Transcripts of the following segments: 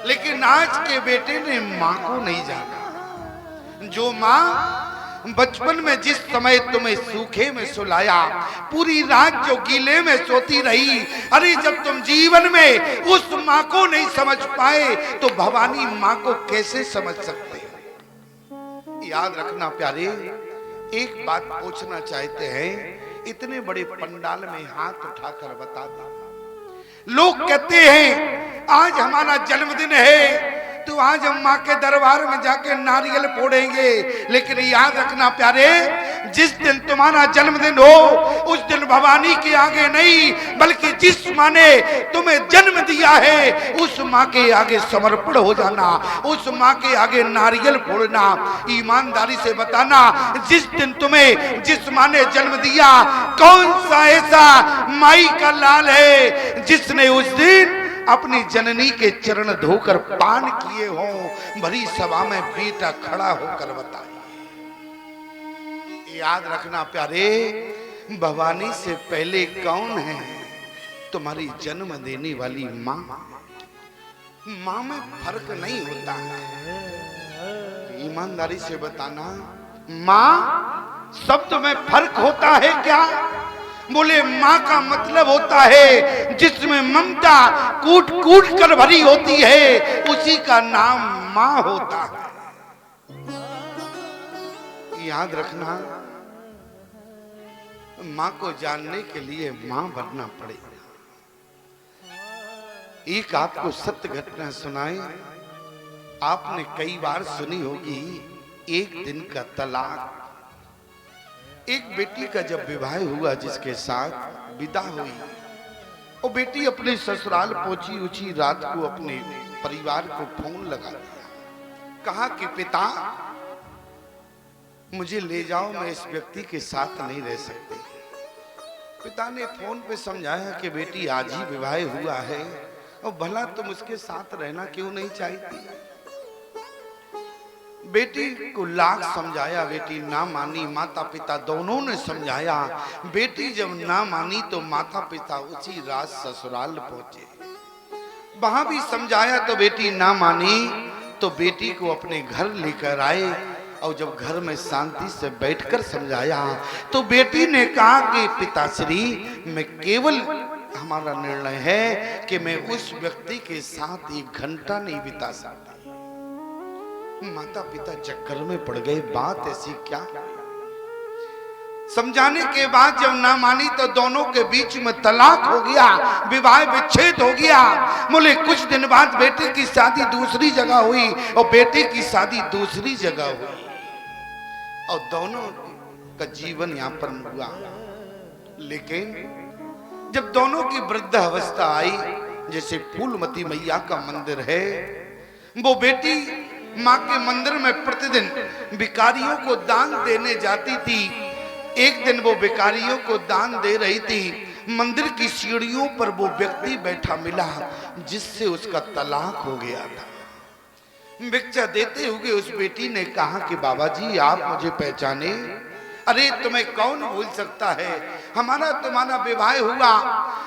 लेकिन आज के बेटे ने माँ को नहीं जाना। जो माँ बचपन में जिस समय तुम्हें सूखे में सुलाया, पूरी रात जो गीले में सोती रही, अरे जब तुम जीवन में उस माँ को नहीं समझ पाए तो भवानी माँ को कैसे समझ सकते हो? याद रखना प्यारे, एक बात पूछना चाहते हैं, इतने बड़े पंडाल में हाथ उठाकर बता दे। लोग कहते हैं आज हमारा जन्मदिन है तो आज हम माँ के दरबार में जाके नारियल फोड़ेंगे, लेकिन याद रखना प्यारे, जिस दिन तुम्हारा जन्मदिन हो उस दिन भवानी के आगे नहीं, बल्कि जिस माँ ने तुम्हें जन्म दिया है उस माँ के आगे समर्पण हो जाना, उस माँ के आगे नारियल फोड़ना। ईमानदारी से बताना, जिस दिन तुम्हें जिस माँ ने जन्म दिया, कौन सा ऐसा माई का लाल है जिसने उस दिन अपनी जननी के चरण धोकर पान किए हों, भरी सभा में बेटा खड़ा होकर बताए। याद रखना प्यारे, भवानी से पहले कौन है? तुम्हारी जन्म देने वाली माँ। माँ में फर्क नहीं होता है। ईमानदारी से बताना, माँ शब्द में फर्क होता है क्या? बोले माँ का मतलब होता है जिसमें ममता कूट कूट कर भरी होती है, उसी का नाम माँ होता है। याद रखना, माँ को जानने के लिए माँ बनना पड़ेगा। एक आपको सत्य घटना सुनाए, आपने कई बार सुनी होगी, एक दिन का तलाक। एक बेटी का जब विवाह हुआ, जिसके साथ विदा हुई, वो बेटी अपने ससुराल पहुंची, उसी रात को अपने परिवार को फोन लगा दिया, कहा कि पिता मुझे ले जाओ, मैं इस व्यक्ति के साथ नहीं रह सकती। पिता ने फोन पे समझाया कि बेटी आज ही विवाह हुआ है और भला तुम उसके साथ रहना क्यों नहीं चाहती? बेटी को लाख समझाया, बेटी ना मानी। माता पिता दोनों ने समझाया, बेटी जब ना मानी तो माता पिता उसी रात ससुराल पहुंचे। वहां भी समझाया तो बेटी ना मानी, तो बेटी को अपने घर लेकर आए और जब घर में शांति से बैठकर समझाया तो बेटी ने कहा कि पिताश्री, मैं केवल हमारा निर्णय है कि मैं उस व्यक्ति के साथ 1 घंटा नहीं बिता सकती। माता पिता चक्कर में पड़ गए, बात ऐसी क्या? समझाने के बाद जब ना मानी तो दोनों के बीच में तलाक हो गया, विवाह विच्छेद हो गया। बोले कुछ दिन बाद बेटे की शादी दूसरी जगह हुई और बेटे की शादी दूसरी जगह हुई और दोनों का जीवन यापन हुआ। लेकिन जब दोनों की वृद्ध अवस्था आई, जैसे फूलमती मैया का मंदिर है, वो बेटी माँ के मंदिर में प्रतिदिन भिखारियों को दान देने जाती थी। एक दिन वो भिखारियों को दान दे रही थी, मंदिर की सीढ़ियों पर वो व्यक्ति बैठा मिला जिससे उसका तलाक हो गया था। भिक्षा देते हुए उस बेटी ने कहा कि बाबा जी, आप मुझे पहचाने? अरे तुम्हें कौन भूल सकता है, हमारा तुम्हारा विवाह हुआ,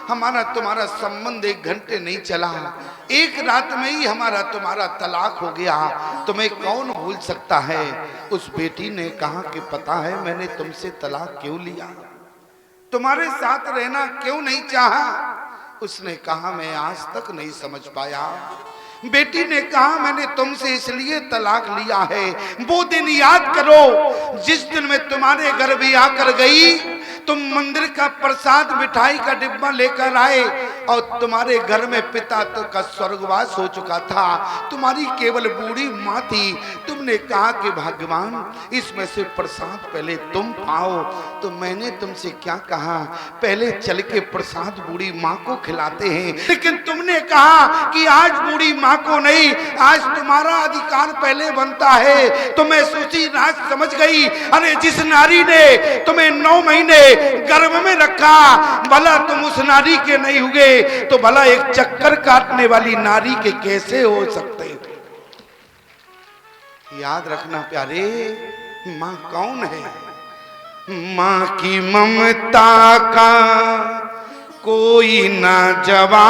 हमारा तुम्हारा संबंध 1 घंटे नहीं चला, 1 रात में ही हमारा तुम्हारा तलाक हो गया, तुम्हें कौन भूल सकता है? उस बेटी ने कहा कि पता है मैंने तुमसे तलाक क्यों लिया, तुम्हारे साथ रहना क्यों नहीं चाहा? उसने कहा मैं आज तक नहीं समझ पाया। बेटी ने कहा मैंने तुमसे इसलिए तलाक लिया है, वो दिन याद करो जिस दिन मैं तुम्हारे घर भी आकर गई, तुम मंदिर का प्रसाद मिठाई का डिब्बा लेकर आए और तुम्हारे घर में पिता तो का स्वर्गवास हो चुका था, तुम्हारी केवल बूढ़ी माँ थी। तुमने कहा कि भगवान इसमें से प्रसाद पहले तुम पाओ, तो मैंने तुमसे क्या कहा, पहले चल के प्रसाद बूढ़ी माँ को खिलाते हैं, लेकिन तुमने कहा कि आज बूढ़ी माँ को नहीं, आज तुम्हारा अधिकार पहले बनता है। तो मैं सोची रात समझ गई, अरे जिस नारी ने तुम्हें 9 महीने गर्भ में रखा, भला तुम उस नारी के नहीं हुए तो भला एक चक्कर काटने वाली नारी के कैसे हो सकते? याद रखना प्यारे, माँ कौन है? माँ की ममता का कोई न जवान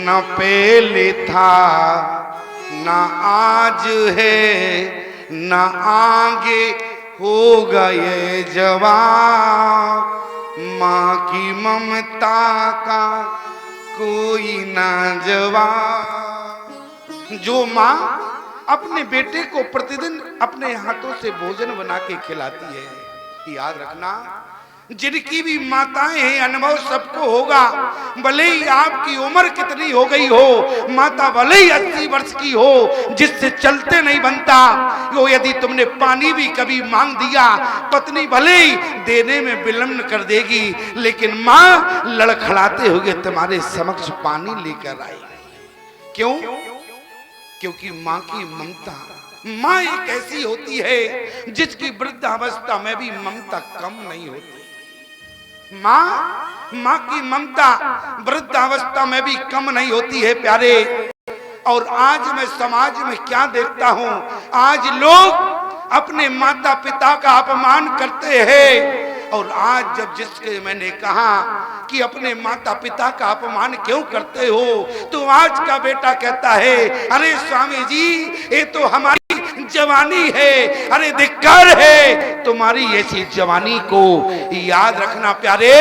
न पहले था न आज है न आगे होगा ये जवान। माँ की ममता का कोई ना जवाब। जो माँ अपने बेटे को प्रतिदिन अपने हाथों से भोजन बना के खिलाती है, याद रखना जिनकी भी माताएं हैं अनुभव सबको होगा। भले ही आपकी उम्र कितनी हो गई हो, माता भले ही 80 वर्ष की हो, जिससे चलते नहीं बनता, यो यदि तुमने पानी भी कभी मांग दिया, पत्नी भले ही देने में विलंब कर देगी, लेकिन माँ लड़खड़ाते हुए तुम्हारे समक्ष पानी लेकर आएगी। क्यों? क्योंकि माँ की ममता, माँ एक ऐसी होती है जिसकी वृद्धावस्था में भी ममता कम नहीं होती। माँ की ममता वृद्धावस्था में भी कम नहीं होती है प्यारे। और आज मैं समाज में क्या देखता हूँ, आज लोग अपने माता पिता का अपमान करते हैं। और आज जब जिसके मैंने कहा कि अपने माता पिता का अपमान क्यों करते हो, तो आज का बेटा कहता है, अरे स्वामी जी ये तो हमारी जवानी है, अरे धिक्कार है तुम्हारी ऐसी जवानी को। याद रखना प्यारे,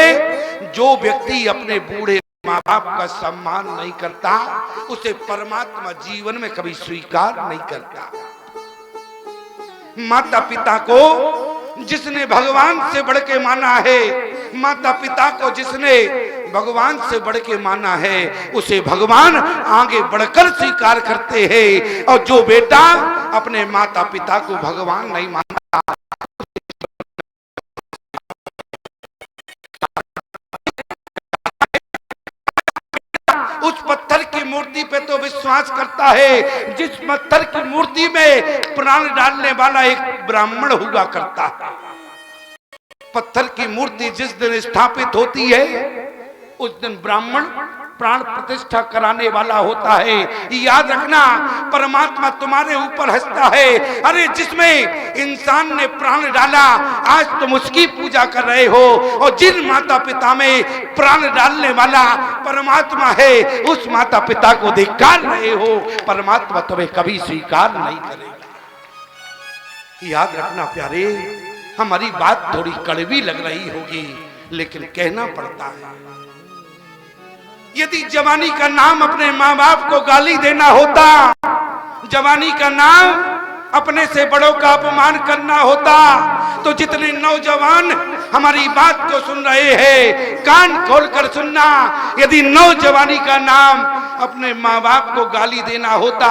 जो व्यक्ति अपने बूढ़े माँ बाप का सम्मान नहीं करता, उसे परमात्मा जीवन में कभी स्वीकार नहीं करता। माता पिता को जिसने भगवान से बढ़ के माना है, माता पिता को जिसने भगवान से बढ़ के माना है, उसे भगवान आगे बढ़कर स्वीकार करते हैं। और जो बेटा अपने माता पिता को भगवान नहीं मानता, उस पत्थर की मूर्ति पे तो विश्वास करता है जिस पत्थर की मूर्ति में प्राण डालने वाला एक ब्राह्मण हुआ करता है। पत्थर की मूर्ति जिस दिन स्थापित होती है, उस दिन ब्राह्मण प्राण प्रतिष्ठा कराने वाला होता है। याद रखना, परमात्मा तुम्हारे ऊपर हंसता है। अरे जिसमें इंसान ने प्राण डाला, आज तुम उसकी पूजा कर रहे हो, और जिन माता पिता में प्राण डालने वाला परमात्मा है, उस माता पिता को धिक्कार रहे हो, परमात्मा तुम्हें कभी स्वीकार नहीं करेगा। याद रखना प्यारे, हमारी बात थोड़ी कड़वी लग रही होगी, लेकिन कहना पड़ता है। यदि जवानी का नाम अपने माँ बाप को गाली देना होता, जवानी का नाम अपने से बड़ों का अपमान करना होता, तो जितने नौजवान हमारी बात को सुन रहे हैं, कान खोलकर सुनना, यदि नौजवानी का नाम अपने माँ बाप को गाली देना होता,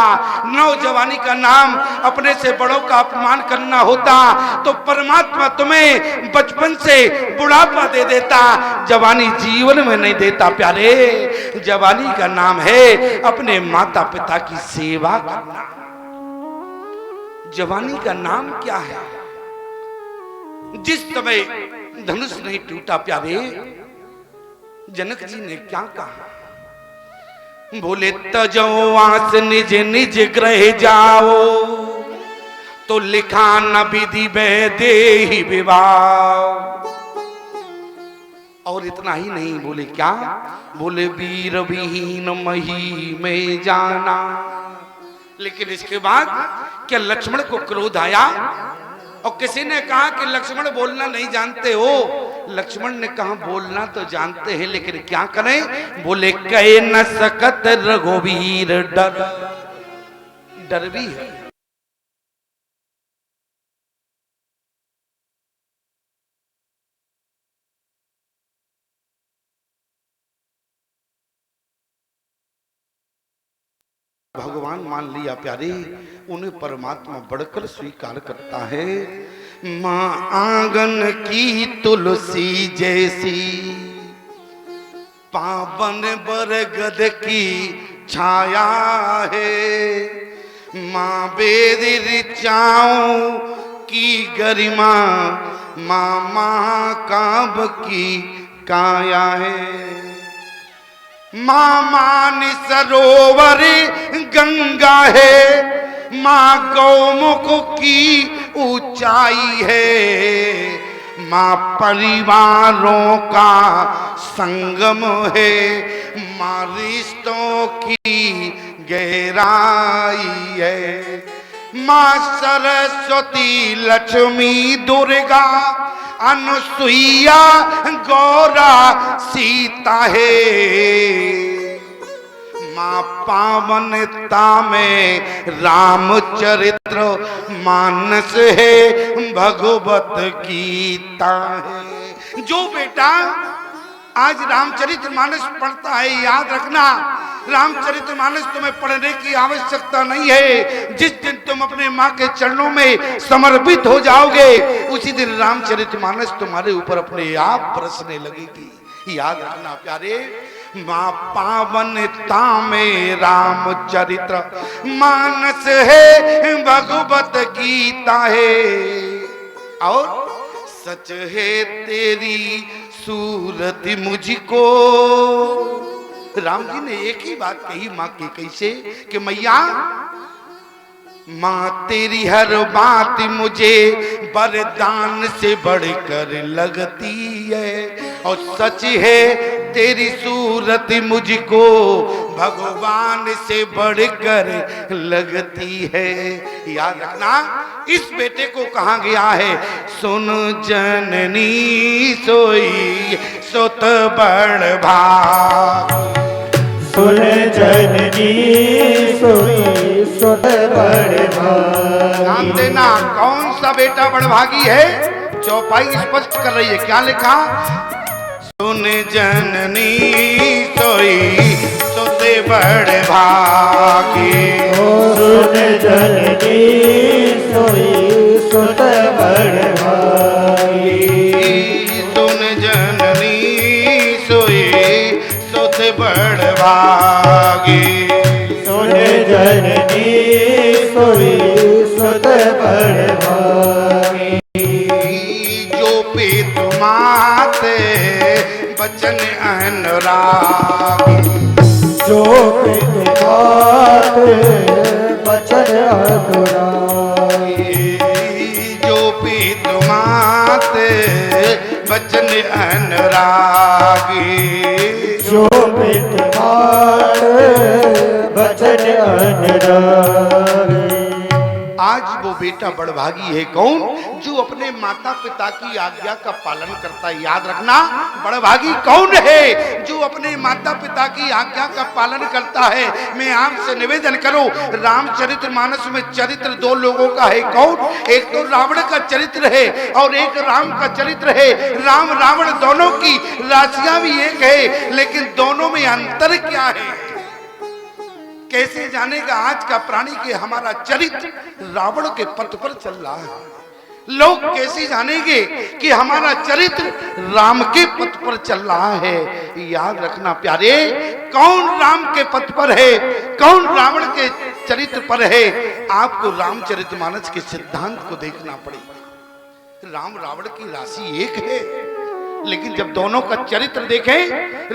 नौजवानी का नाम अपने से बड़ों का अपमान करना होता, तो परमात्मा तुम्हें बचपन से बुढ़ापा दे देता, जवानी जीवन में नहीं देता प्यारे। जवानी का नाम है अपने माता पिता की सेवा करना। जवानी का नाम क्या है? जिस समय धनुष नहीं टूटा प्यारे, जनक जी ने क्या कहा? बोले तजो आस निज निज ग्रह जाओ, तो लिखा न विधि देहि विवाह। और इतना ही नहीं, बोले क्या? बोले वीर विहीन मही में जाना। लेकिन इसके बाद क्या लक्ष्मण को क्रोध आया? और किसी ने कहा कि लक्ष्मण बोलना नहीं जानते हो। लक्ष्मण ने कहा बोलना तो जानते हैं, लेकिन क्या करें? बोले कहे न सकत रघुवीर डर, डर भी है। भगवान मान लिया प्यारे, उन्हें परमात्मा बढ़कर स्वीकार करता है। माँ आंगन की तुलसी जैसी, पावन बरगद की छाया है। माँ वेद ऋचाओं की गरिमा, माँ महाकाव्य की काया है। माँ मानसरोवर गंगा है, माँ गौमुख की ऊंचाई है। माँ परिवारों का संगम है, माँ रिश्तों की गहराई है। माँ सरस्वती लक्ष्मी दुर्गा अनुसुईया गौरा सीता है। माँ पावनता में रामचरित्र मानस है, भगवत गीता है। जो बेटा आज रामचरित्र मानस पढ़ता है, याद रखना रामचरित्र मानस तुम्हें पढ़ने की आवश्यकता नहीं है। जिस दिन तुम अपने माँ के चरणों में समर्पित हो जाओगे, उसी दिन रामचरित्र मानस तुम्हारे ऊपर अपने आप बरसने लगेगी। याद रखना प्यारे, माँ पावनता में रामचरित्र मानस है, भगवत गीता है। और सच है तेरी सूरत मुझको। राम जी ने एक ही बात कही माँ के कैसे कि मैया माँ तेरी हर बात मुझे वरदान से बढ़कर लगती है, और सच है तेरी सूरत मुझको भगवान से बढ़कर लगती है। याद रखना, इस बेटे को कहा गया है सुन जननी सोई सुत बड़ भाग। सुन जननी सोई सुत बड़ भागी। ध्यान देना, कौन सा बेटा बड़भागी है? चौपाई स्पष्ट कर रही है, क्या लिखा? सुन जननी सोई सुत बड़ भागी। सुन जननी सोई सुत बड़ भागी। सुन जननी सोई सुत बड़ भागी। सुन जननी सोई सुत बड़ भागी। जो पित माते बचन अनुरागी। जो पित माते बचन अनुरागी। जो पित माते बचन अनुरागी। जो पित माते बचन अनुरागी। आज वो बेटा बड़भागी है कौन? जो अपने माता पिता की आज्ञा का पालन करता है। याद रखना, बड़भागी कौन है? जो अपने माता पिता की आज्ञा का पालन करता है। मैं आपसे निवेदन करूं, रामचरित्र मानस में चरित्र दो लोगों का है। कौन? एक तो रावण का चरित्र है और एक राम का चरित्र है। राम रावण दोनों की राशियां भी एक है, लेकिन दोनों में अंतर क्या है? कैसे जानेगा आज का प्राणी कि हमारा चरित्र रावण के पथ पर चल रहा है? लोग कैसे जानेंगे कि हमारा चरित्र राम के पथ पर चल रहा है? याद रखना प्यारे, कौन राम के पथ पर है, कौन रावण के चरित्र पर है? आपको रामचरितमानस के सिद्धांत को देखना पड़ेगा। राम रावण की राशि एक है, लेकिन जब दोनों का चरित्र देखें,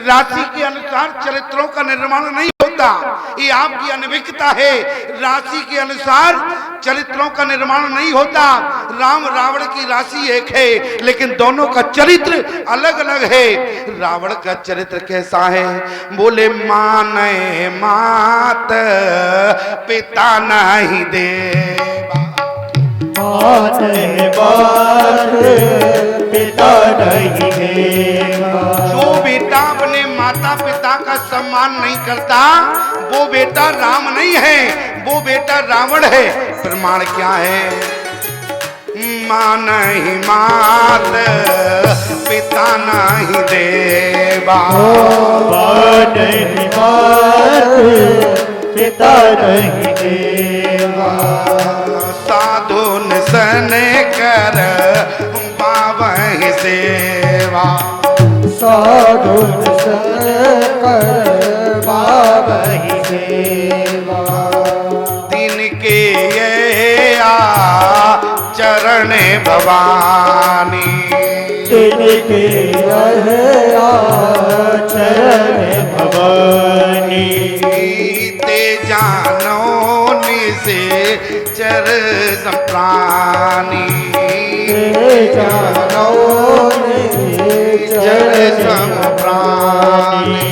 राशि के अनुसार चरित्रों का निर्माण नहीं होता। ये आपकी अनभिज्ञता है। राशि के अनुसार चरित्रों का निर्माण नहीं होता। राम रावण की राशि एक है, लेकिन दोनों का चरित्र अलग अलग है। रावण का चरित्र कैसा है? बोले माने मात पिता नहीं देवा। माने बात पिता नहीं देवा। जो बेटा अपने माता पिता का सम्मान नहीं करता, वो बेटा राम नहीं है, वो बेटा रावण है। प्रमाण क्या है? मां नहीं मात पिता नहीं देवा। मां नहीं मात पिता नहीं देवा। साधु सन कर पावहि सेवा। साधु सन कर पावहि सेवा। तिनके ये चरण भवानी। तिनके ये चरण भवानी। ते जानो निज से चर संप्राणी चरणों ने चर संप्राणी।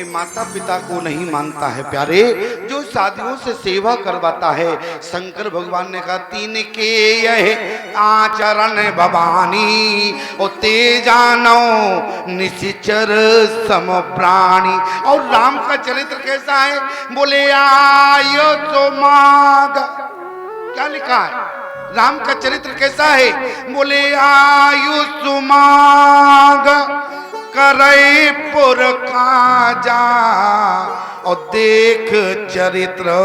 माता पिता को नहीं मानता है प्यारे, जो शादियों से सेवा करवाता है, शंकर भगवान ने कहा तीन के यह आचरण भवानी ओ तेजानो निशिचर सम प्राणी। और राम का चरित्र कैसा है? बोले आयो तो माग, क्या लिखा है? राम का चरित्र कैसा है? बोले आयु सुमाग करे पुर काजा और देख चरित्र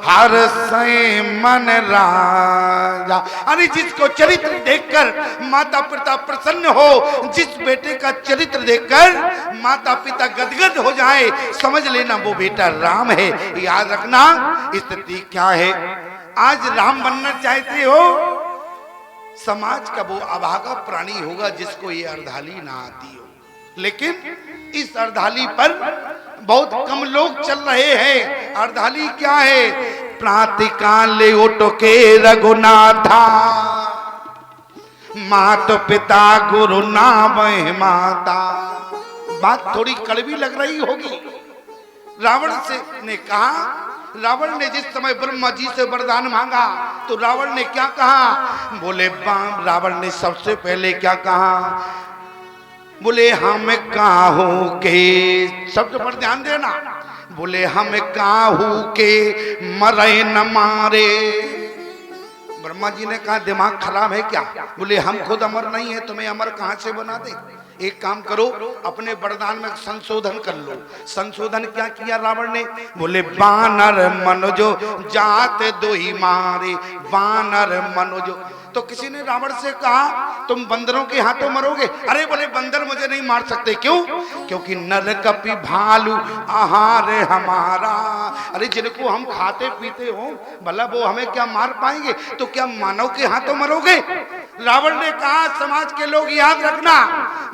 हर से मन राजा। अरे जिसको चरित्र देखकर माता पिता प्रसन्न हो, जिस बेटे का चरित्र देखकर माता पिता गदगद हो जाए, समझ लेना वो बेटा राम है। याद रखना स्थिति क्या है। आज राम बनना चाहते हो, समाज का वो अभागा प्राणी होगा जिसको ये अर्धाली ना आती हो। लेकिन इस अर्धाली पर बहुत कम लोग चल रहे हैं। अर्धाली क्या है? प्रातिकाले उठो के रघुनाथा मात पिता गुरु नाम माता। बात थोड़ी कड़वी लग रही होगी। रावण से ने कहा, रावण ने जिस समय ब्रह्मा जी से वरदान मांगा तो रावण ने क्या कहा? बोले रावण ने सबसे पहले क्या कहा? बोले हम काहू के, शब्द पर ध्यान देना, बोले हम काहू के मरे न मारे। ब्रह्मा जी ने कहा दिमाग खराब है क्या? बोले हम खुद अमर नहीं है, तुम्हें अमर कहां से बना दे? एक काम करो, अपने वरदान में संशोधन कर लो। संशोधन क्या किया रावण ने? बोले बानर मनोजो जात दो ही मारे, बानर मनोजो। तो किसी ने रावण से कहा तुम बंदरों के हाथों मरोगे। अरे बोले बंदर मुझे नहीं मार सकते। क्यों? क्योंकि नर कपि भालू आहार हमारा। अरे जिनको हम खाते पीते हो भला वो हमें क्या मार पाएंगे? तो क्या मानव के हाथों मरोगे? रावण ने कहा समाज के लोग याद रखना,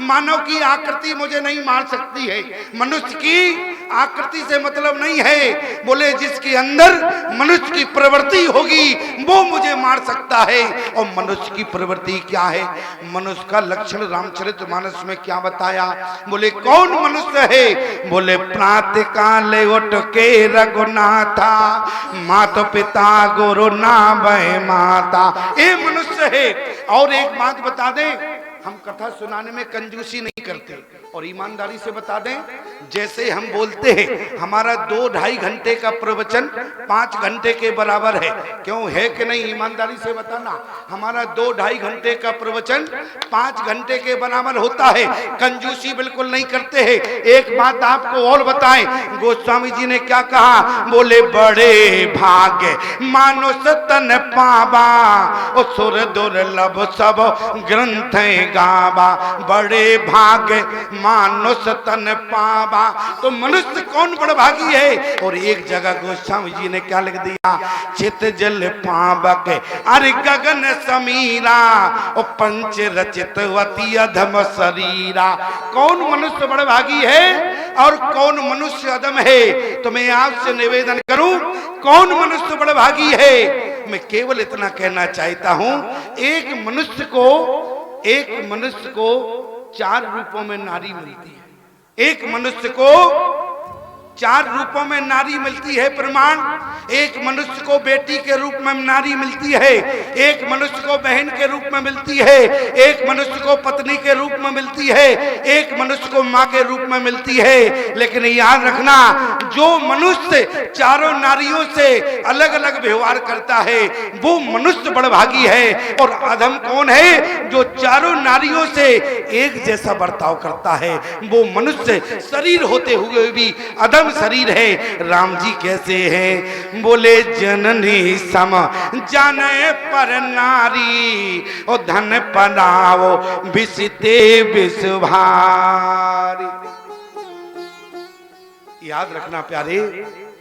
मानव की आकृति मुझे नहीं मार सकती है, मनुष्य की आकृति से मतलब नहीं है। बोले जिसके अंदर मनुष्य की प्रवृत्ति होगी वो मुझे मार सकता है। और मनुष्य की प्रवृत्ति क्या है? मनुष्य का लक्षण रामचरितमानस में क्या बताया? बोले कौन मनुष्य है? बोले प्रातःकाले उठ के रघुनाथा माता पिता गुरु नाम माता। ये मनुष्य है। और एक बात बता दें, हम कथा सुनाने में कंजूसी नहीं करते और ईमानदारी से बता दें, जैसे हम बोलते हैं हमारा 2-2.5 घंटे का प्रवचन 5 घंटे के बराबर है। क्यों है कि नहीं? ईमानदारी से बताना। हमारा 2-2.5 घंटे का प्रवचन 5 घंटे के बराबर होता है। कंजूसी बिल्कुल नहीं करते हैं। एक बात आपको और बताएं, गोस्वामी जी ने क्या कहा? बोले बड़े भाग्य मानुष तन पावा और सुर दुर्लभ सब ग्रंथ गावा। बड़े भाग्य मानुष तन पावा। तो मनुष्य कौन बड़ा भागी है? और एक जगह गोस्वामी जी ने क्या लिख दिया? चित जल पावक अरे गगन समीरा और पंच रचित वती अधम शरीरा। कौन मनुष्य बड़ा भागी है और कौन मनुष्य अधम है? तो मैं आपसे निवेदन करूं, कौन मनुष्य बड़ा भागी है? मैं केवल इतना कहना चाहता हूं, एक मनुष्य को 4 रूपों में नारी मिलती है। एक मनुष्य को 4 रूपों में नारी मिलती है। प्रमाण, एक मनुष्य को बेटी के रूप में नारी मिलती है, एक मनुष्य को बहन के रूप में मिलती है, एक मनुष्य को पत्नी के रूप में मिलती है, एक मनुष्य को माँ के रूप में मिलती है। लेकिन याद रखना, जो मनुष्य चारों नारियों से अलग अलग व्यवहार करता है वो मनुष्य बड़भागी है। और अधम कौन है? जो चारों नारियों से एक जैसा बर्ताव करता है वो मनुष्य शरीर होते हुए भी अधम शरीर है, राम जी कैसे हैं? बोले जननी सम जाने पर नारी, ओ धन पनाओ बिसते बिसभारी। याद रखना प्यारे,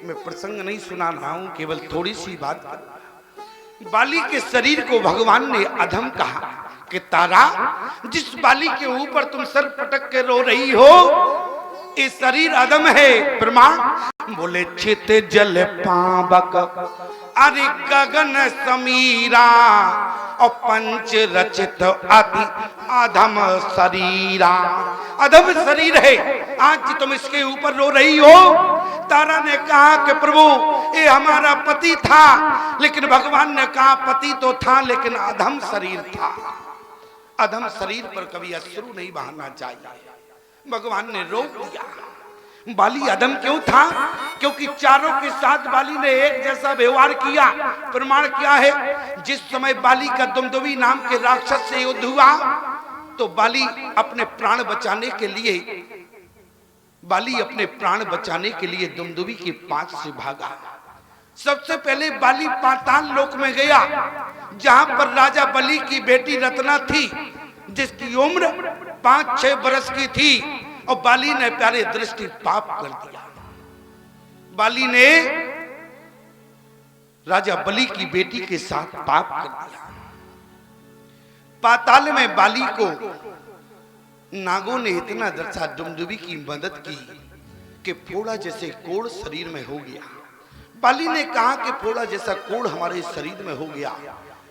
मैं प्रसंग नहीं सुना रहा हूं, केवल थोड़ी सी बात। बाली के शरीर को भगवान ने अधम कहा कि तारा, जिस बाली के ऊपर तुम सर पटक के रो रही हो, ये शरीर अधम है। प्रमाण? बोले चित जल पावक अरे गगन समीरा, और पंच रचित अति अधम शरीरा। अधम शरीर है, आज तुम इसके ऊपर रो रही हो। तारा ने कहा कि प्रभु ये हमारा पति था, लेकिन भगवान ने कहा पति तो था लेकिन अधम शरीर था। अधम शरीर पर कभी अश्रु नहीं बहाना चाहिए। भगवान ने रोक दिया। बाली अधम क्यों था? क्योंकि चारों के साथ बाली ने एक जैसा व्यवहार किया। प्रमाण क्या है? जिस समय बाली का दुमदुमी नाम के राक्षस से युद्ध हुआ, तो बाली अपने प्राण बचाने के लिए दुमदुमी के पास से भागा। सबसे पहले बाली पाताल लोक में गया, जहां पर राजा बलि की बेटी रत्ना थी, जिसकी उम्र 5-6 बरस की थी, और बाली ने प्यारे दृष्टि पाप कर दिया। बाली ने राजा बलि की बेटी के साथ पाप कर दिया। पाताल में बाली को नागों ने इतना दर्शा दुमदुमी की मदद की कि फोड़ा जैसे कोड़ शरीर में हो गया। बाली ने कहा कि फोड़ा जैसा कोड़ हमारे शरीर में हो गया,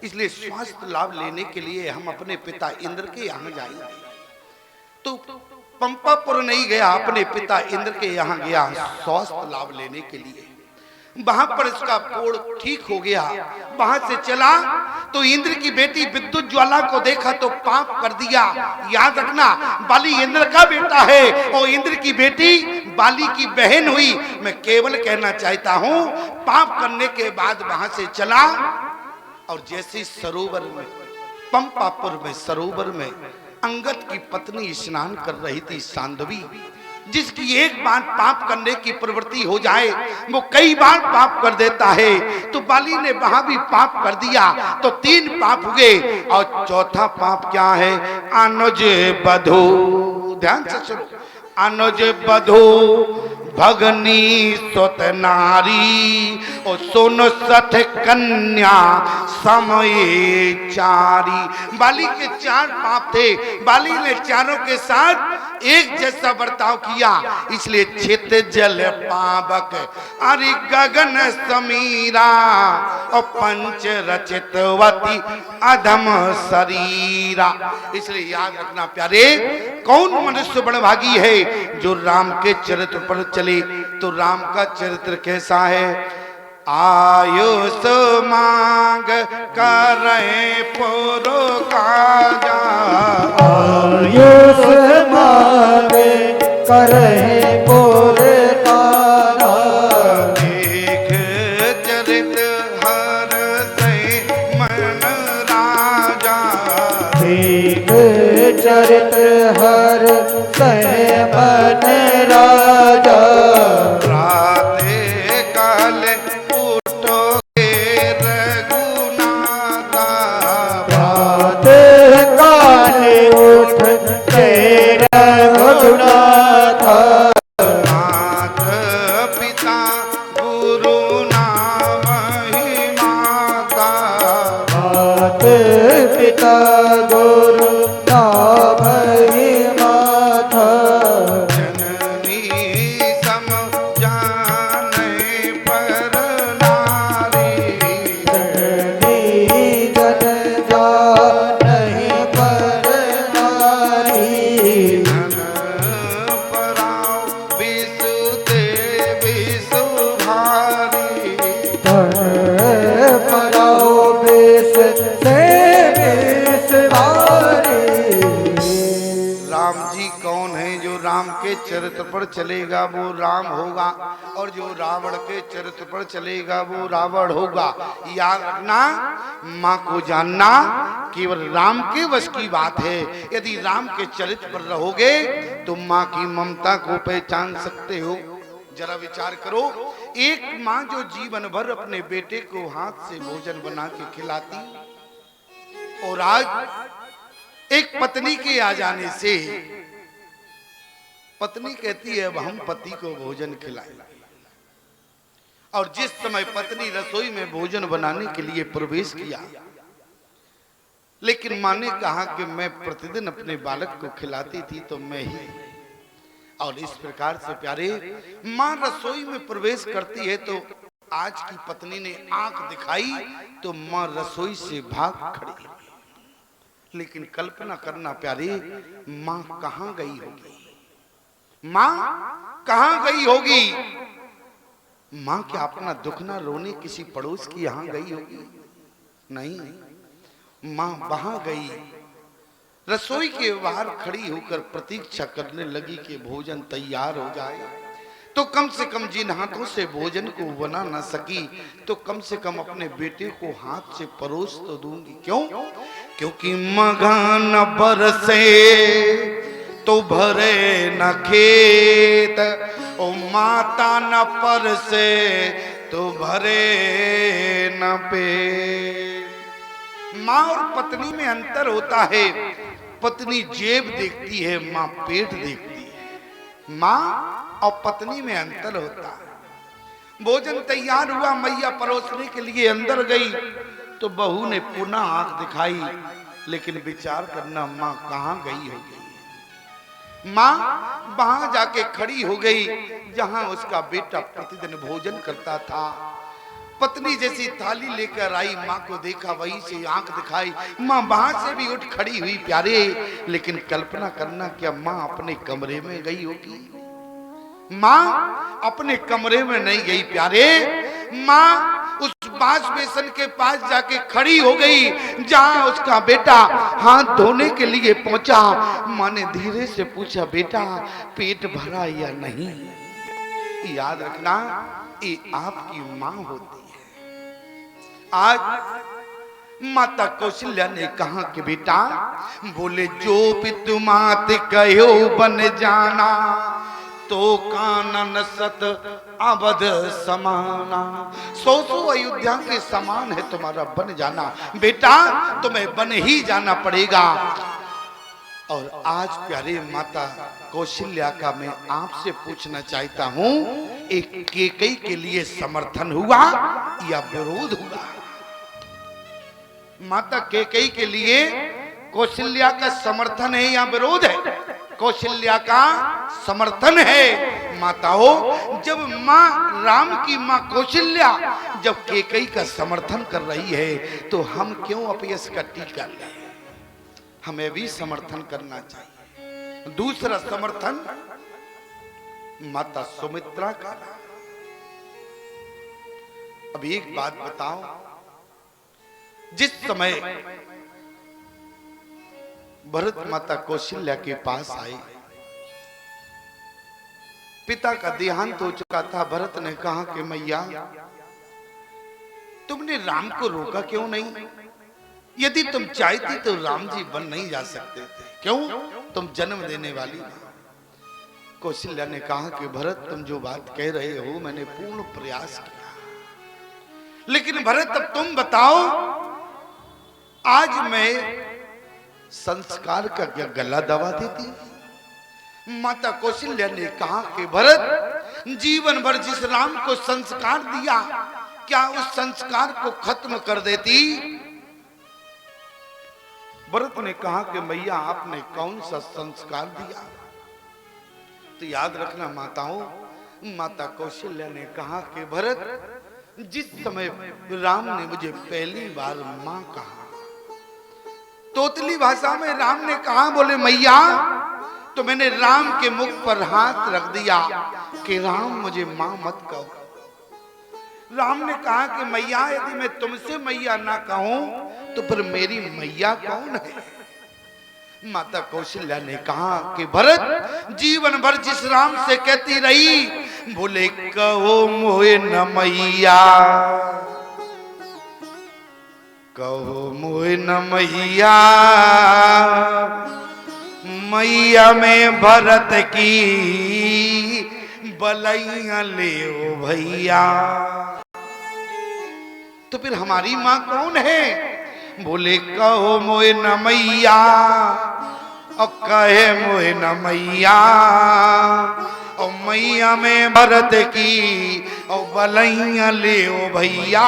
इसलिए स्वास्थ्य लाभ लेने के लिए हम अपने पिता इंद्र के यहाँ जाएंगे। तो पंपापुर नहीं गया, अपने पिता इंद्र के यहाँ गया स्वास्थ्य लाभ लेने के लिए। वहां पर इसका कोड़ ठीक हो गया। वहां से चला तो इंद्र की बेटी विद्युत ज्वाला को देखा तो पाप कर दिया। याद रखना, बाली इंद्र का बेटा है और इंद्र की बेटी बाली की बहन हुई। मैं केवल कहना चाहता हूं, पाप करने के बाद वहां से चला और जैसे सरोवर में, पंपापुर में सरोवर में अंगद की पत्नी स्नान कर रही थी, सांडवी, जिसकी एक बार पाप करने की प्रवृत्ति हो जाए वो कई बार पाप कर देता है। तो बाली ने वहां भी पाप कर दिया, तो 3 पाप हुए। और चौथा पाप क्या है? अनुज बधो। ध्यान से सुनो, अनुज बधो भगनी सुत नारी, और सोन सठ कन्या समय चारी। बाली के 4 पाप थे। बाली ने चारों के साथ एक जैसा बर्ताव किया, इसलिए छित जल पावक अरे गगन समीरा, और पंच रचितवती अधम शरीरा। इसलिए याद रखना प्यारे, कौन मनुष्य बड़भागी है जो राम के चरित्र पर चले। तो राम का चरित्र कैसा है? आयुष मांग करे पुरो काजा, आयुष मांग करे पुरो काजा। एक चरित हर से मन राजा, एक चरित हर से मन राजा। राते काले उठोगे रघुनाथा, राते काले उठ के रघुनाथा। नाथ पिता गुरु नाम ही माता, मात पिता गुरु नाम ही माता। जननी सम जाने पर नारी, जननी जन जानहि पर नारी। धन पराओ विसुते विसु भारी। धन पराओ बेस से बेस भारी। राम जी कौन है? जो राम के चरित्र पर चलेगा वो राम होगा, और जो रावण के चरित्र पर चलेगा वो रावण होगा। याद रखना, माँ को जानना केवल राम के वश की बात है। यदि राम के चरित्र पर रहोगे तो माँ की ममता को पहचान सकते हो। जरा विचार करो, एक माँ जो जीवन भर अपने बेटे को हाथ से भोजन बना के खिलाती, और आज एक पत्नी के आ जाने से पत्नी कहती है अब हम पति को भोजन खिलाएं। और जिस समय पत्नी रसोई में भोजन बनाने के लिए प्रवेश किया, लेकिन माँ ने कहा कि मैं प्रतिदिन अपने बालक को खिलाती थी तो मैं ही। और इस प्रकार से प्यारे, माँ रसोई में प्रवेश करती है तो आज की पत्नी ने आंख दिखाई तो माँ रसोई से भाग खड़ी। लेकिन कल्पना करना प्यारे, माँ कहां गई होगी? माँ कहां गई होगी? माँ क्या अपना दुख ना रोने किसी पड़ोस की यहां गई होगी? नहीं, माँ वहां गई, रसोई के बाहर खड़ी होकर प्रतीक्षा करने लगी कि भोजन तैयार हो जाए तो कम से कम जिन हाथों से भोजन को बना ना सकी तो कम से कम अपने बेटे को हाथ से परोस तो दूंगी। क्यों? क्योंकि मघा न बरसे तो भरे न खेत, ओ माता न परसे तो भरे न पेट। माँ और पत्नी में अंतर होता है, पत्नी जेब देखती है, माँ पेट देखती है। माँ और पत्नी में अंतर होता है। भोजन तैयार हुआ, मैया परोसने के लिए अंदर गई तो बहू ने पुनः आंख दिखाई, लेकिन विचार करना माँ कहां गई होगी? माँ वहां जाके खड़ी हो गई जहां उसका बेटा प्रतिदिन भोजन करता था। पत्नी जैसी थाली लेकर आई, माँ को देखा, वहीं से आंख दिखाई, माँ वहां से भी उठ खड़ी हुई प्यारे। लेकिन कल्पना करना क्या माँ अपने कमरे में गई होगी? माँ अपने कमरे में नहीं गई प्यारे, माँ उस बांस बेसन के पास जाके खड़ी हो गई जहां उसका बेटा हाथ धोने के लिए पहुंचा। माँ ने धीरे से पूछा, बेटा पेट भरा या नहीं? याद रखना, ये आपकी माँ होती है। आज माता कौशल्या ने कहा कि बेटा, बोले जो भी तुम आते कहो बन जाना तो कानन सत अवध समाना। सौ अयोध्या के समान है तुम्हारा बन जाना। बेटा तुम्हें बन ही जाना पड़ेगा। और आज प्यारे माता कौशल्या का मैं आपसे पूछना चाहता हूं, एक कैकेयी के लिए समर्थन हुआ या विरोध हुआ? माता कैकेयी के लिए कौशल्या का समर्थन है या विरोध है? कौशल्या का समर्थन है। माताओं, जब माँ राम की माँ कौशल्या जब कैकेयी का समर्थन कर रही है तो हम क्यों अपयश का टीका लें? हमें भी समर्थन करना चाहिए। दूसरा समर्थन माता सुमित्रा का। अब एक बात बताओ, जिस समय भरत माता कौशल्या के पास आए, पिता का देहांत हो चुका था। भरत ने कहा कि मैया, तुमने राम को रोका क्यों नहीं? यदि तुम चाहती तो राम जी बन नहीं जा सकते थे। क्यों? तुम जन्म देने वाली हो। कौशल्या ने कहा कि भरत, तुम जो बात कह रहे हो मैंने पूर्ण प्रयास किया, लेकिन भरत अब तुम बताओ, आज मैं संस्कार का क्या गला दबा देती? माता कौशल्या ने कहा कि भरत, जीवन भर जिस राम को संस्कार दिया, क्या उस संस्कार को खत्म कर देती? भरत ने कहा कि मैया, आपने कौन सा संस्कार दिया? तो याद रखना माताओं, माता कौशल्या ने कहा कि भरत, जिस समय राम ने मुझे पहली बार मां कहा, तोतली भाषा में राम ने कहा, बोले मैया, तो मैंने राम के मुख पर हाथ रख दिया कि राम मुझे मां मत कहो। राम ने कहा कि मैया, यदि मैं तुमसे मैया ना कहूं तो फिर मेरी मैया कौन है? माता कौशल्या ने कहा कि भरत, जीवन भर जिस राम से कहती रही, बोले कहो मोहे न मैया, कहो मोहे न मैया, मैया में भरत की बलैया ले ओ भैया। तो फिर हमारी माँ कौन है? बोले कहो मोए न मैया, और कहे मोए न मैया, और मैया में भरत की, और बलैया ले ओ भैया,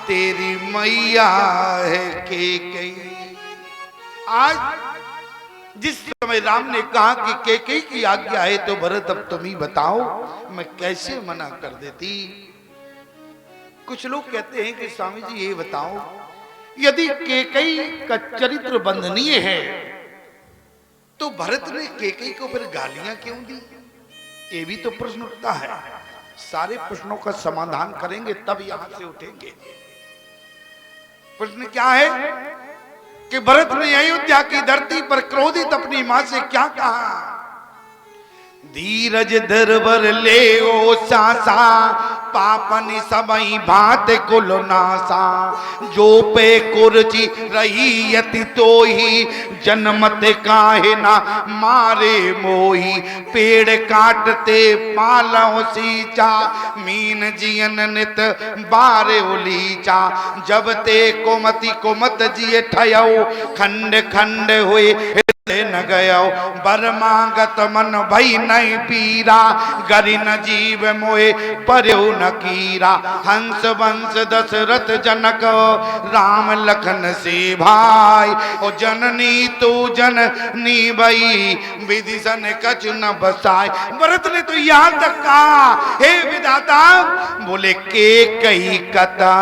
तेरी मैया है केकई। आज जिस समय राम ने कहा कि केकई की आज्ञा है तो भरत अब तुम ही बताओ मैं कैसे मना कर देती। कुछ लोग कहते हैं कि स्वामी जी ये बताओ, यदि केकई का चरित्र वंदनीय है तो भरत ने केकई को फिर गालियां क्यों दी? ये भी तो प्रश्न उठता है। सारे प्रश्नों का समाधान करेंगे तब यहां से उठेंगे। प्रश्न क्या है कि भरत ने अयोध्या की धरती पर क्रोधित अपनी मां से क्या कहा? धीरज धरवर ले ओ सासा, पापनि सबई भात कुल नासा, जो पे कुर्ची रही यति तो ही, जन्मत काहे ना मारे मोही, पेड़ काटते पालो सींचा, मीन जियन नित बारे उलीचा, जब ते कुमति कुमत जिये ठयो, खंड खंड हुए न गयो, बरमागत मन भई नहीं पीरा, गरि न जीव मोए पर्यो न कीरा, हंस वंश दशरथ जनक, राम लखन से भाई, ओ जननी तू जननी भई, विदिशन कछु न बसाए। भरत ने तो यहाँ तक कहा, हे विधाता, बोले के कई कथा,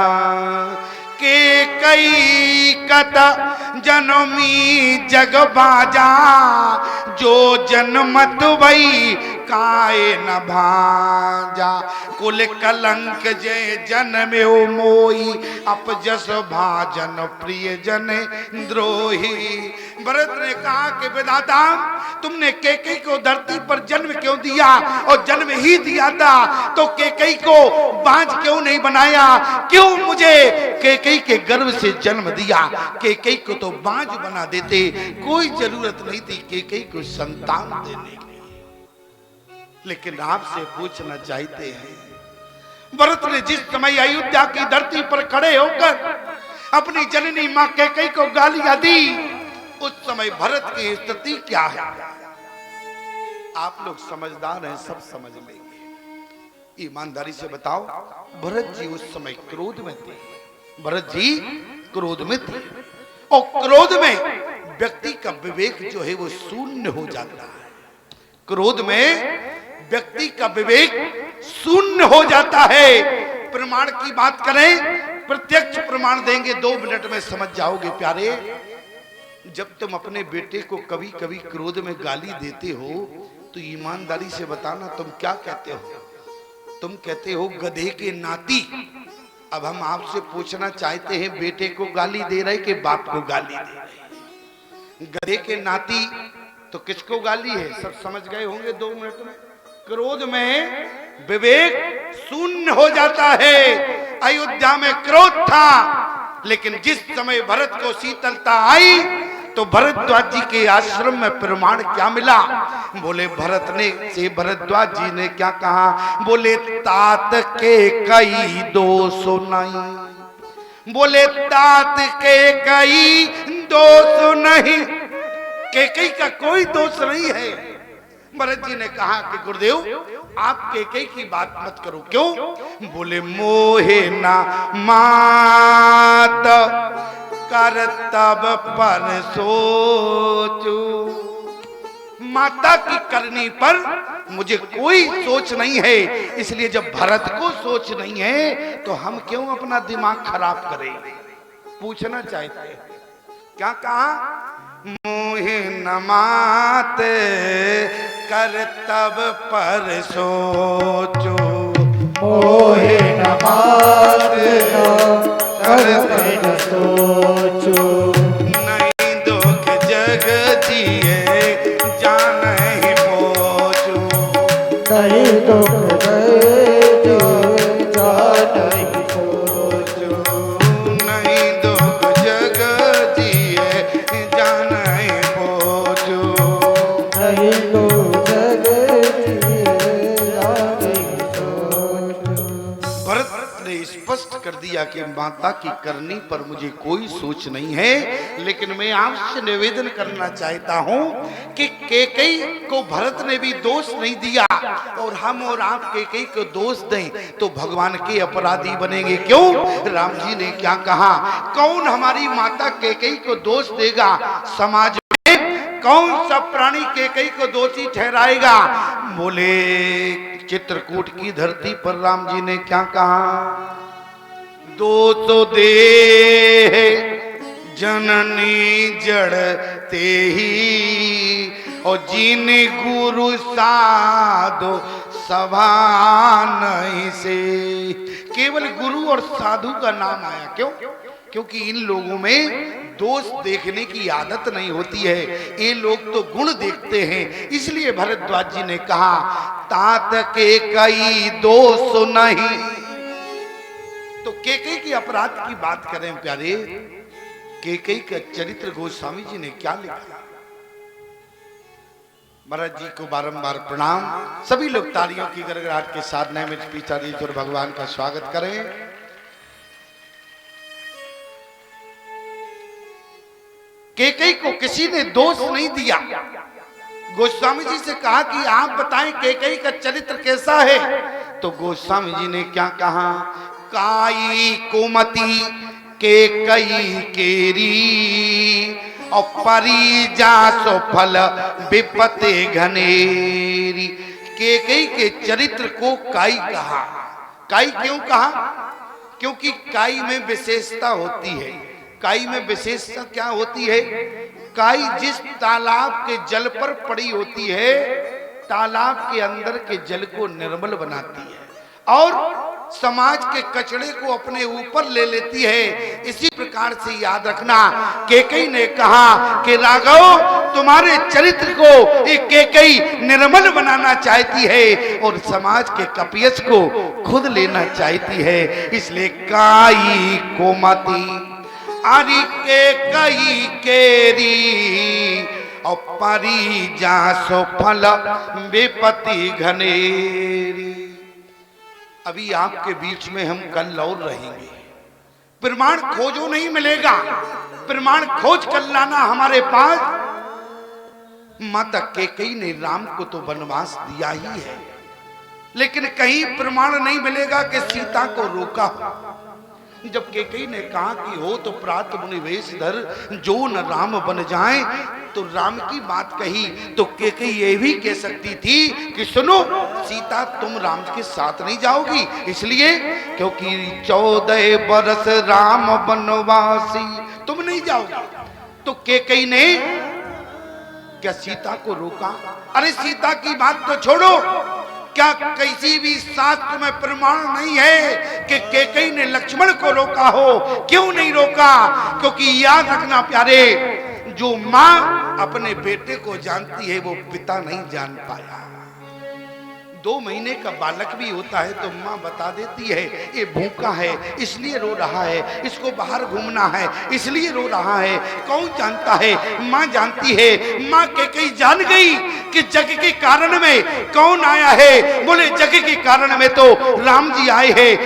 के कई कथा जनमी जग बाजा, जो जन्मत भई काए न भाजा, कुल कलंक जय जन्म्यो मोही, अपजस भाजन प्रिय जन द्रोही। भरत ने कहा कि विधाता, तुमने केकई को धरती पर जन्म क्यों दिया? और जन्म ही दिया था तो केकई को बांझ क्यों नहीं बनाया? क्यों मुझे केकई के गर्भ से जन्म दिया? केकई को तो बांझ बना देते, कोई जरूरत नहीं थी केकई को संतान देने की। लेकिन आपसे पूछना चाहते हैं, भरत ने जिस समय अयोध्या की धरती पर खड़े होकर अपनी जननी मां केकई को गालियां दी, उस समय भरत की स्थिति क्या है? आप लोग समझदार हैं, सब समझ लेंगे। ईमानदारी से बताओ, भरत जी उस समय क्रोध में थे। भरत जी क्रोध में थे, और क्रोध में व्यक्ति का विवेक जो है वो शून्य हो जाता है। क्रोध में व्यक्ति का विवेक शून्य हो जाता है। प्रमाण की बात करें, प्रत्यक्ष प्रमाण देंगे, 2 मिनट में समझ जाओगे प्यारे। जब तुम अपने बेटे को कभी कभी क्रोध में गाली देते हो तो ईमानदारी से बताना तुम क्या कहते हो? तुम कहते हो गधे के नाती। अब हम आपसे पूछना चाहते हैं, बेटे को गाली दे रहे कि बाप को गाली दे रहे? गधे के नाती तो किसको गाली है? सब समझ गए होंगे 2 मिनट में। क्रोध में विवेक शून्य हो जाता है। अयोध्या में क्रोध था, लेकिन जिस समय भरत को शीतलता आई तो भरद्वाज जी के आश्रम में प्रमाण क्या मिला? बोले भरद्वाज जी ने क्या कहा? बोले तात के कई दोष नहीं, बोले तात के कई दोष नहीं, केकई का कोई दोष नहीं है। भरत जी ने कहा कि गुरुदेव आप केकई की बात मत करो। क्यों? बोले मोहे ना मात करतब पर सोचू, माता की करनी पर मुझे कोई सोच नहीं है। इसलिए जब भरत को सोच नहीं है तो हम क्यों अपना दिमाग खराब करें? पूछना चाहते हैं। क्या कहा? मोहे न मात करतब पर सोचो, मोहे न मात करतब सोचो, नहीं दुख जग जिए जाने पोचो, नहीं दुख जिए जाने पोचो, नहीं दुख जग जिए जाने पोचो, नहीं दुख जिए जाने कि माता की करनी पर मुझे कोई सोच नहीं है, लेकिन मैं आपसे निवेदन करना चाहता हूं कि कैकेयी को भरत ने भी दोष नहीं दिया और हम और आप कैकेयी को दोष दें तो भगवान के अपराधी बनेंगे। क्यों? राम जी ने क्या कहा, कौन हमारी माता कैकेयी को दोष देगा? समाज में कौन सा प्राणी कैकेयी को दोषी ठहराएगा? बोले चित्रकूट की धरती पर राम जी ने क्या कहा, दो तो दे जननी जड़ते ही और जिन गुरु साधु सभा नहीं से। केवल गुरु और साधु का नाम आया, क्यों? क्योंकि इन लोगों में दोष देखने की आदत नहीं होती है, ये लोग तो गुण देखते हैं। इसलिए भरद्वाज जी ने कहा, तात के कई दोष नहीं। तो कैकेयी की अपराध की बात करें प्यारे, कैकेयी का चरित्र गोस्वामी जी ने क्या लिखा? महाराज जी को बारंबार प्रणाम। सभी लोग तालियों की गड़गड़ाहट के साथ नैमिष पीठाधीश्वर भगवान का स्वागत करें। कैकेयी को किसी ने दोष नहीं दिया। गोस्वामी जी से कहा कि आप बताएं कैकेयी का चरित्र कैसा है? तो गोस्वामी जी ने क्या कहा, काई कुमति कैकेयी केरी और परिजा सो फल विपते घनेरी। कैकेयी के चरित्र को काई कहा। काई क्यों कहा? क्योंकि काई में विशेषता होती है। काई में विशेषता क्या होती है? काई जिस तालाब के जल पर पड़ी होती है, तालाब के अंदर के जल को निर्मल बनाती है और समाज के कचड़े को अपने ऊपर ले लेती है। इसी प्रकार से याद रखना, कैकेयी ने कहा कि राघव तुम्हारे चरित्र को एक कैकेयी निर्मल बनाना चाहती है और समाज के कपियस को खुद लेना चाहती है। इसलिए काई कोमति आरी कैकेयी केरी और परिजा सो फल विपति घनेरी। अभी आपके बीच में हम कल और रहेंगे। प्रमाण खोजो नहीं मिलेगा, प्रमाण खोज कर लाना हमारे पास। माता कैकेयी ने राम को तो वनवास दिया ही है, लेकिन कहीं प्रमाण नहीं मिलेगा कि सीता को रोका हो। जब कैकेयी ने कहा कि हो तो प्रात मुनि वेश धर, जो न राम बन जाए, तो राम की बात कही तो कैकेयी ये भी कह सकती थी कि सुनो सीता तुम राम के साथ नहीं जाओगी, इसलिए क्योंकि 14 बरस राम वनवासी तुम नहीं जाओगी। तो कैकेयी ने क्या सीता को रोका? अरे सीता की बात तो छोड़ो, क्या किसी भी शास्त्र में प्रमाण नहीं है कि कैकेयी ने लक्ष्मण को रोका हो? क्यों नहीं रोका? क्योंकि याद रखना प्यारे, जो माँ अपने बेटे को जानती है वो पिता नहीं जान पाया। 2 महीने का बालक भी होता है तो माँ बता देती है ये भूखा है इसलिए रो रहा है, इसको बाहर घूमना है इसलिए रो रहा है। कौन जानता है? माँ जानती है। माँ कैकेयी जान गई कि जग के कारण में कौन आया है। बोले जग के कारण में तो राम जी आए हैं।